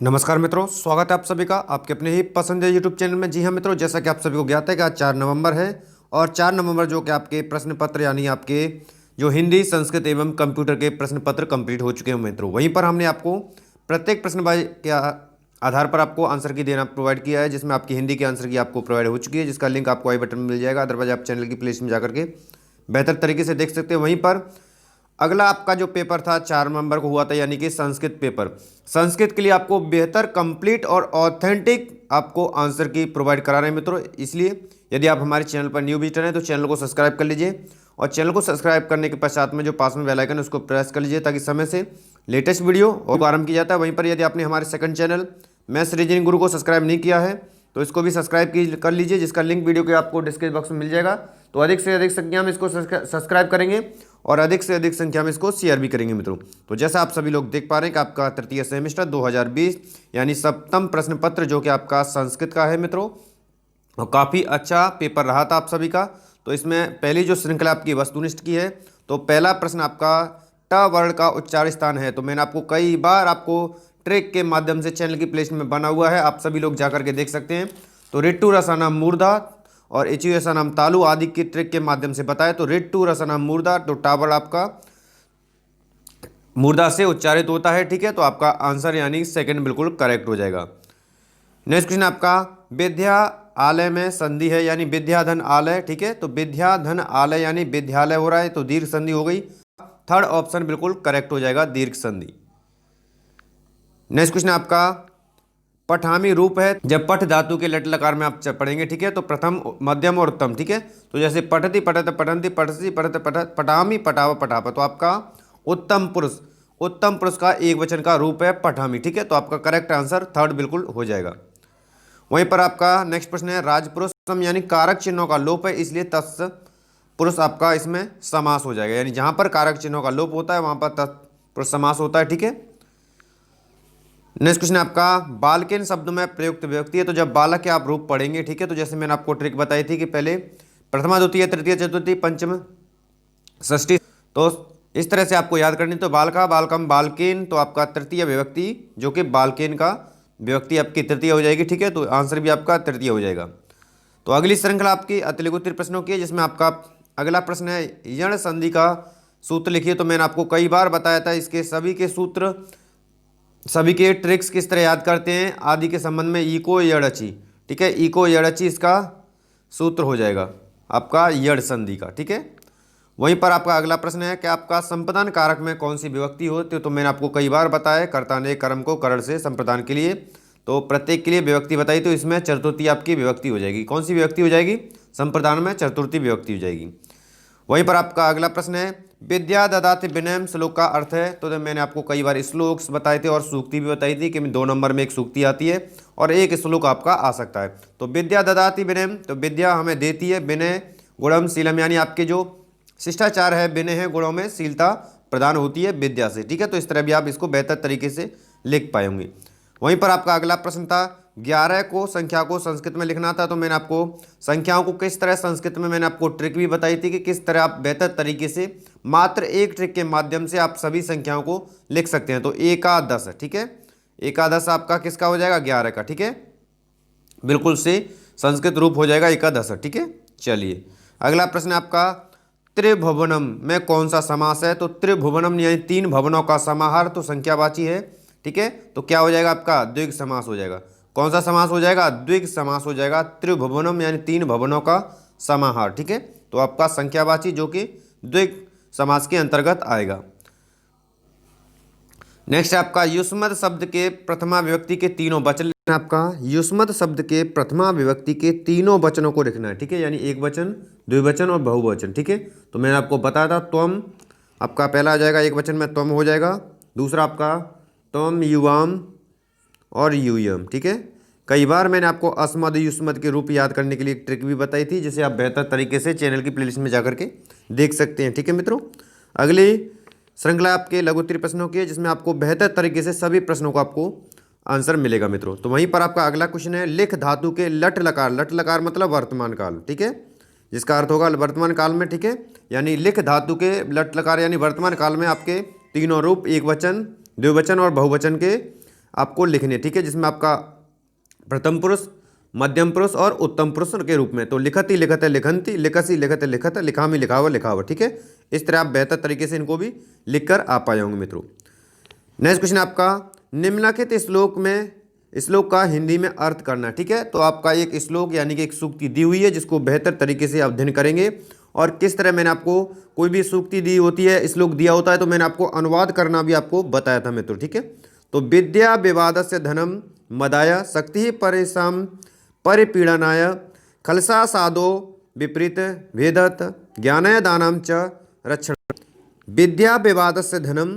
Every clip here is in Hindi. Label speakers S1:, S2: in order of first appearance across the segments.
S1: नमस्कार मित्रों, स्वागत है आप सभी का आपके अपने ही पसंदीदा यूट्यूब चैनल में। जी हाँ मित्रों, जैसा कि आप सभी को ज्ञात है कि आज 4 नवंबर है और 4 नवंबर जो कि आपके प्रश्न पत्र यानी आपके जो हिंदी, संस्कृत एवं कंप्यूटर के प्रश्न पत्र कंप्लीट हो चुके हैं मित्रों। वहीं पर हमने आपको प्रत्येक प्रश्न के आधार पर आपको आंसर की देना प्रोवाइड किया है, जिसमें आपकी हिंदी के आंसर की आपको प्रोवाइड हो चुकी है, जिसका लिंक आपको आई बटन में मिल जाएगा। अदरवाइज आप चैनल की प्लेलिस्ट में जाकर के बेहतर तरीके से देख सकते हैं। वहीं पर अगला आपका जो पेपर था 4 नवंबर को हुआ था, यानी कि संस्कृत पेपर। संस्कृत के लिए आपको बेहतर, कंप्लीट और ऑथेंटिक आपको आंसर की प्रोवाइड करा रहे हैं मित्रों। इसलिए यदि आप हमारे चैनल पर न्यू विजिटर हैं तो चैनल को सब्सक्राइब कर लीजिए, और चैनल को सब्सक्राइब करने के पश्चात में जो पास में बेल आइकन है उसको प्रेस कर लीजिए, ताकि समय से लेटेस्ट वीडियो और आरंभ किया जाता है। वहीं पर यदि आपने हमारे सेकंड चैनल मैथ्स रीजनिंग गुरु को सब्सक्राइब नहीं किया है तो इसको भी सब्सक्राइब कर लीजिए, जिसका लिंक वीडियो के आपको डिस्क्रिप्शन बॉक्स में मिल जाएगा। तो अधिक से अधिक संख्या में इसको सब्सक्राइब करेंगे और अधिक से अधिक संख्या में इसको शेयर भी करेंगे मित्रों। तो जैसा आप सभी लोग देख पा रहे हैं कि आपका तृतीय सेमेस्टर 2020 यानी सप्तम प्रश्न पत्र जो कि आपका संस्कृत का है मित्रों, और काफ़ी अच्छा पेपर रहा था आप सभी का। तो इसमें पहली जो श्रृंखला आपकी वस्तुनिष्ठ की है, तो पहला प्रश्न आपका ट वर्ण का उच्चार स्थान है। तो मैंने आपको कई बार आपको ट्रिक के माध्यम से चैनल की प्लेलिस्ट में बना हुआ है, आप सभी लोग जाकर के देख सकते हैं। तो रिट्टू रसानाम मूर्धा और एचयू रसानाम तालु आदि की ट्रिक के माध्यम से बताया। तो रिट्टू रसानाम मूर्धा, तो टावर आपका मूर्धा से उच्चारित होता है, ठीक है। तो आपका आंसर यानी सेकंड बिल्कुल करेक्ट हो जाएगा। नेक्स्ट क्वेश्चन आपका विद्या आलय में संधि है, यानी विद्याधन आलय, ठीक है। तो विद्याधन आलय यानी विद्यालय हो रहा है, तो दीर्घ संधि हो गई। थर्ड ऑप्शन बिल्कुल करेक्ट हो जाएगा, दीर्घ संधि। नेक्स्ट क्वेश्चन आपका पठामी रूप है, जब पठ धातु के लट लकार में आप पढ़ेंगे, ठीक है। तो प्रथम, मध्यम और उत्तम, ठीक है। तो जैसे पठति पठत पठंती पठसी पठत पठत पठामी पठाव पठाप, तो आपका उत्तम पुरुष का एक वचन का रूप है पठामी, ठीक है। तो आपका करेक्ट आंसर थर्ड बिल्कुल हो जाएगा। वहीं पर आपका नेक्स्ट प्रश्न है राजपुरुष यानी कारक चिन्हों का लोप है, इसलिए तत्पुरुष आपका इसमें समास हो जाएगा, यानी जहां पर कारक चिन्हों का लोप होता है वहां पर तत्पुरुष समास होता है, ठीक है। नेक्स्ट क्वेश्चन आपका बालकेन शब्द में प्रयुक्त विभक्ति है, तो जब बालक के आप रूप पढ़ेंगे, ठीक है। तो जैसे मैंने आपको ट्रिक बताई थी कि पहले प्रथमा द्वितीय तृतीय चतुर्थी पंचम षष्ठी, तो इस तरह से आपको याद करनी। तो बालका बालकम बालकेन, तो आपका तृतीय विभक्ति जो कि बालकेन का विभक्ति आपकी तृतीय हो जाएगी, ठीक है। तो आंसर भी आपका तृतीय हो जाएगा। तो अगली श्रृंखला आपकी अतिलघुत्तर प्रश्नों की है, जिसमें आपका अगला प्रश्न है यण संधि का सूत्र लिखिए। तो मैंने आपको कई बार बताया था इसके सभी के सूत्र, सभी के ट्रिक्स किस तरह याद करते हैं आदि के संबंध में। इको यड़ची, ठीक है, इको यड़ची इसका सूत्र हो जाएगा आपका यड़ संधि का, ठीक है। वहीं पर आपका अगला प्रश्न है कि आपका संप्रदान कारक में कौन सी विभक्ति होती है। तो मैंने आपको कई बार बताया कर्ता ने कर्म को करण से संप्रदान के लिए, तो प्रत्येक के लिए विभक्ति बताई। तो इसमें चतुर्थी आपकी विभक्ति हो जाएगी। कौन सी विभक्ति हो जाएगी? संप्रदान में चतुर्थी विभक्ति हो जाएगी। वहीं पर आपका अगला प्रश्न है विद्या ददाति विनयम श्लोक का अर्थ है। तो मैंने आपको कई बार श्लोक्स बताए थे और सूक्ति भी बताई थी कि 2 नंबर में एक सूक्ति आती है और एक श्लोक आपका आ सकता है। तो विद्या ददाति विनयम, तो विद्या हमें देती है, विनय गुणम शीलम, यानी आपके जो शिष्टाचार है, विनय है, गुणों में शीलता प्रदान होती है विद्या से, ठीक है। तो इस तरह भी आप इसको बेहतर तरीके से लिख पाएंगे। वहीं पर आपका अगला प्रश्न था 11 को संख्या को संस्कृत में लिखना था। तो मैंने आपको संख्याओं को किस तरह संस्कृत में, मैंने आपको ट्रिक भी बताई थी कि किस तरह आप बेहतर तरीके से मात्र एक ट्रिक के माध्यम से आप सभी संख्याओं को लिख सकते हैं। तो एकादश, ठीक है, एकादश आपका किसका हो जाएगा? 11 का, ठीक है, बिल्कुल से संस्कृत रूप हो जाएगा एकादश, ठीक है। चलिए अगला प्रश्न आपका त्रिभुवनम में कौन सा समास है। तो त्रिभुवनम यानी 3 भवनों का समाहार, तो संख्यावाची है, ठीक है। तो क्या हो जाएगा आपका? द्विग समास हो जाएगा। कौन सा समास हो जाएगा? द्विग समास हो जाएगा। त्रिभुवनम यानी 3 भवनों का समाहार, ठीक है। तो आपका संख्यावाची जो कि द्विग समास के अंतर्गत आएगा। नेक्स्ट आपका युष्मद शब्द के प्रथमा विभक्ति के तीनों वचन लिखना। आपका युष्मद शब्द के प्रथमा विभक्ति के तीनों वचनों को लिखना है, ठीक है, यानी एक वचन, द्विवचन और बहुवचन, ठीक है। तो मैंने आपको बताया था त्वम आपका पहला आ जाएगा, एक वचन में त्वम हो जाएगा। दूसरा आपका त्वम युवाम और यूयम, ठीक है। कई बार मैंने आपको अस्मद युष्मद के रूप याद करने के लिए एक ट्रिक भी बताई थी, जिसे आप बेहतर तरीके से चैनल की प्लेलिस्ट में जाकर के देख सकते हैं, ठीक है मित्रों। अगली श्रृंखला आपके लघुत्तरीय प्रश्नों की है, जिसमें आपको बेहतर तरीके से सभी प्रश्नों का आपको आंसर मिलेगा मित्रों। तो वहीं पर आपका अगला क्वेश्चन है लिख धातु के लट लकार, लट लकार मतलब वर्तमान काल, ठीक है, जिसका अर्थ होगा वर्तमान काल में, ठीक है। यानी लिख धातु के लट लकार यानी वर्तमान काल में आपके तीनों रूप एक वचन, द्विवचन और बहुवचन के आपको लिखने, ठीक है, जिसमें आपका प्रथम पुरुष, मध्यम पुरुष और उत्तम पुरुष के रूप में। तो लिखति लिखत लिखंती, लिखसी लिखत लिखत, लिखामी लिखाव लिखाव, ठीक है। इस तरह आप बेहतर तरीके से इनको भी लिख कर आ पाए होंगे मित्रों। नेक्स्ट क्वेश्चन आपका, निम्नलिखित श्लोक का हिंदी में अर्थ करना, ठीक है। तो आपका एक श्लोक यानी कि एक सूक्ति दी हुई है जिसको बेहतर तरीके से अध्ययन करेंगे। और किस तरह मैंने आपको कोई भी सूक्ति दी होती है, श्लोक दिया होता है, तो मैंने आपको अनुवाद करना भी आपको बताया था मित्रों, ठीक है। तो विद्या विवादस्य धनम मदाय शक्ति परेशान परिपीड़नाय खलसा साधो विपरीत भेदत ज्ञानय दानम च रक्षण। विद्या विवादस्य धनम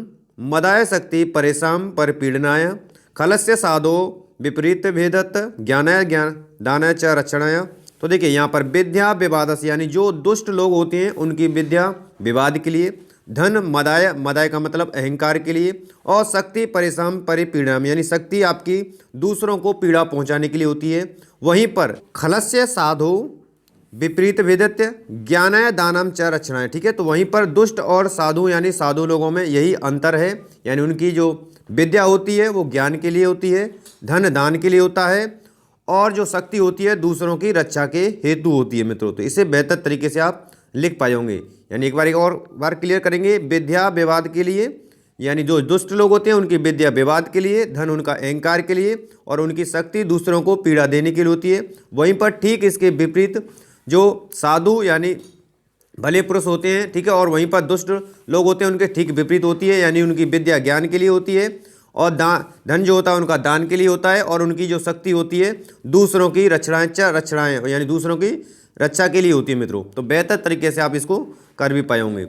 S1: मदाय शक्ति परेशान परिपीड़नाय खलस्य साधो विपरीत भेदत ज्ञानय दानय च रक्षणाय। तो देखिए यहाँ पर विद्या विवादस यानी जो दुष्ट लोग होते हैं उनकी विद्या विवाद के लिए, धन मदाय, मदाय का मतलब अहंकार के लिए, और शक्ति परेशान परिपीड़नम यानी शक्ति आपकी दूसरों को पीड़ा पहुंचाने के लिए होती है। वहीं पर खलस्य साधु विपरीत भेदत्य ज्ञानय दानम च रक्षणाय, ठीक है। तो वहीं पर दुष्ट और साधु यानी साधु लोगों में यही अंतर है, यानी उनकी जो विद्या होती है वो ज्ञान के लिए होती है, धन दान के लिए होता है, और जो शक्ति होती है दूसरों की रक्षा के हेतु होती है मित्रों। तो इसे बेहतर तरीके से आप लिख पाए होंगे। यानी एक और बार क्लियर करेंगे, विद्या विवाद के लिए यानी जो दुष्ट लोग होते हैं उनकी विद्या विवाद के लिए, धन उनका अहंकार के लिए, और उनकी शक्ति दूसरों को पीड़ा देने के लिए होती है। वहीं पर ठीक इसके विपरीत जो साधु यानी भले पुरुष होते हैं, ठीक है, और वहीं पर दुष्ट लोग होते हैं उनके ठीक विपरीत होती है, यानी उनकी विद्या ज्ञान के लिए होती है, और धन जो होता है उनका दान के लिए होता है, और उनकी जो शक्ति होती है दूसरों की रक्षणाएं यानी दूसरों की रक्षा के लिए होती है मित्रों। तो बेहतर तरीके से आप इसको कर भी पाए होंगे।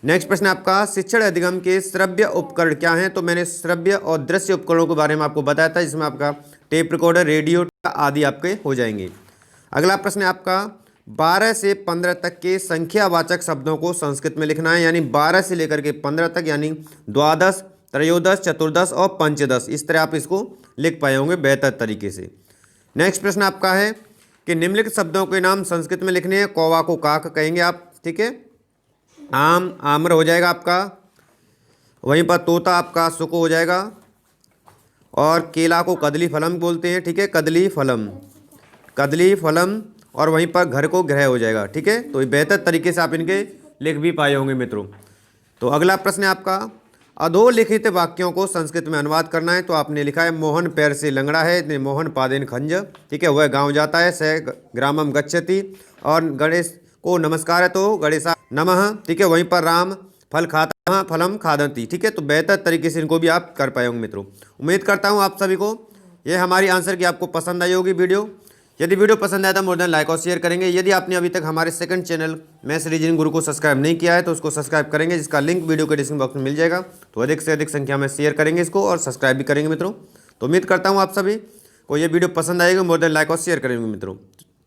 S1: नेक्स्ट प्रश्न आपका, शिक्षण अधिगम के श्रव्य उपकरण क्या हैं। तो मैंने श्रव्य और दृश्य उपकरणों के बारे में आपको बताया था, जिसमें आपका टेप रिकॉर्डर, रेडियो आदि आपके हो जाएंगे। अगला प्रश्न है आपका, 12 से 15 तक के संख्यावाचक शब्दों को संस्कृत में लिखना है, यानी 12 से लेकर के 15 तक, यानी द्वादश, त्रयोदश, चतुर्दश और पंचदश। इस तरह आप इसको लिख पाए होंगे बेहतर तरीके से। नेक्स्ट प्रश्न आपका है कि निम्नलिखित शब्दों के नाम संस्कृत में लिखने हैं। कौवा को काक कहेंगे आप, ठीक है। आम आम्र हो जाएगा आपका, वहीं पर तोता आपका सुक हो जाएगा, और केला को कदली फलम बोलते हैं, ठीक है, कदली फलम, और वहीं पर घर को ग्रह हो जाएगा, ठीक है। तो ये बेहतर तरीके से आप इनके लिख भी पाए होंगे मित्रों। तो अगला प्रश्न है आपका, अधोलिखित वाक्यों को संस्कृत में अनुवाद करना है। तो आपने लिखा है, मोहन पैर से लंगड़ा है, मोहन पादेन खंज, ठीक है, वह गांव जाता है, स ग्रामम गच्छति, और गणेश को नमस्कार है तो गणेशा नमः, ठीक है। वहीं पर राम फल खाता फलम खादंती, ठीक है। तो बेहतर तरीके से इनको भी आप कर पाए होंगे मित्रों। उम्मीद करता हूँ आप सभी को यह हमारी आंसर की आपको पसंद आई होगी वीडियो। यदि वीडियो पसंद आया तो मोर देन लाइक और शेयर करेंगे। यदि आपने अभी तक हमारे सेकंड चैनल मैथ्स रीजनिंग गुरु को सब्सक्राइब नहीं किया है तो उसको सब्सक्राइब करेंगे, जिसका लिंक वीडियो के डिस्क्रिप्शन बॉक्स में मिल जाएगा। तो अधिक से अधिक संख्या में शेयर करेंगे इसको, और सब्सक्राइब भी करेंगे मित्रों। तो उम्मीद करता हूँ आप सभी को ये वीडियो पसंद आएगी, मोर देन लाइक और शेयर करेंगे मित्रों।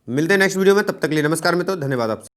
S1: मिलते हैं नेक्स्ट वीडियो में, तब तक के लिए नमस्कार मित्रों, धन्यवाद आपसे।